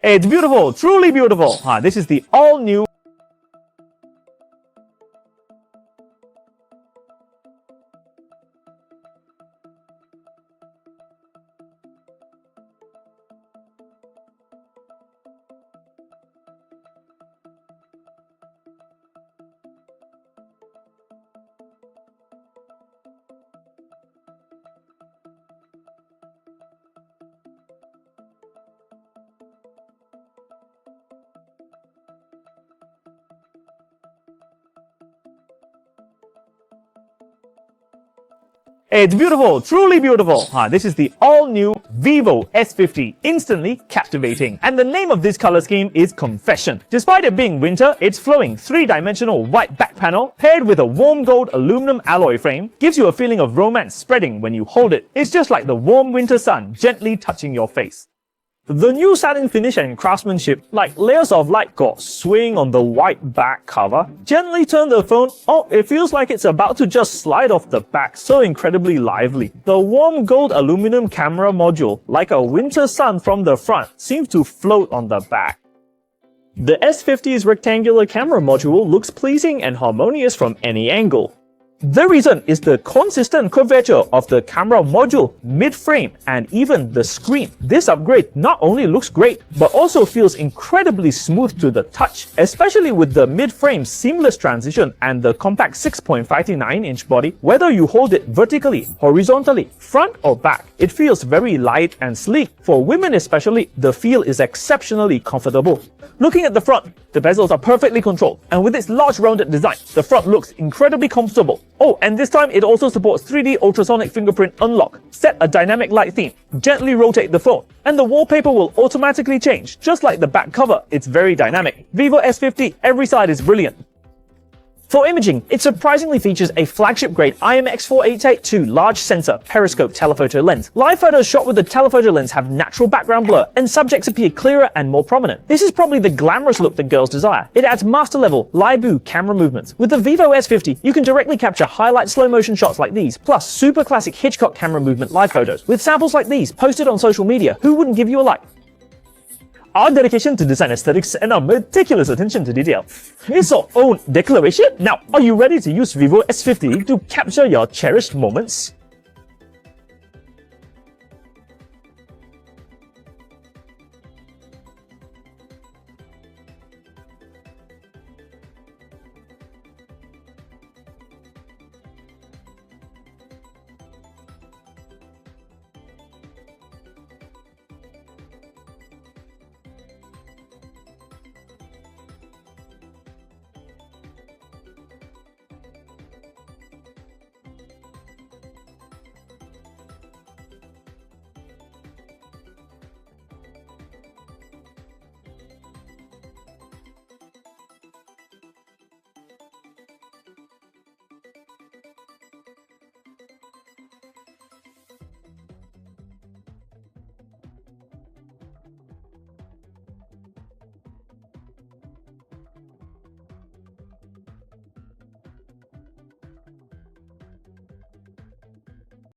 It's beautiful, truly beautiful. This is the all-new It's beautiful, truly beautiful. This is the all-new Vivo S50, instantly captivating. And the name of this color scheme is Confession. Despite it being winter, its flowing three-dimensional white back panel, paired with a warm gold aluminum alloy frame, gives you a feeling of romance spreading when you hold it. It's just like the warm winter sun gently touching your face. The new satin finish and craftsmanship, like layers of light gauze swaying on the white back cover, gently turn the phone. It feels like it's about to just slide off the back, so incredibly lively. The warm gold aluminum camera module, like a winter sun from the front, seems to float on the back. The S50's rectangular camera module looks pleasing and harmonious from any angle. The reason is the consistent curvature of the camera module, mid-frame, and even the screen. This upgrade not only looks great, but also feels incredibly smooth to the touch, especially with the mid-frame seamless transition and the compact 6.59-inch body. Whether you hold it vertically, horizontally, front or back, it feels very light and sleek. For women especially, the feel is exceptionally comfortable. Looking at the front, the bezels are perfectly controlled, and with its large rounded design, the front looks incredibly comfortable. Oh, and this time it also supports 3D ultrasonic fingerprint unlock. Set a dynamic light theme, gently rotate the phone, and the wallpaper will automatically change. Just like the back cover, it's very dynamic. Vivo S50, every side is brilliant. For imaging, it surprisingly features a flagship-grade IMX4882 large sensor periscope telephoto lens. Live photos shot with the telephoto lens have natural background blur, and subjects appear clearer and more prominent. This is probably the glamorous look that girls desire. It adds master-level, LIBU camera movements. With the Vivo S50, you can directly capture highlight slow-motion shots like these, plus super classic Hitchcock camera movement live photos. With samples like these posted on social media, who wouldn't give you a like? Our dedication to design aesthetics and our meticulous attention to detail is our own declaration. Now, are you ready to use Vivo S50 to capture your cherished moments?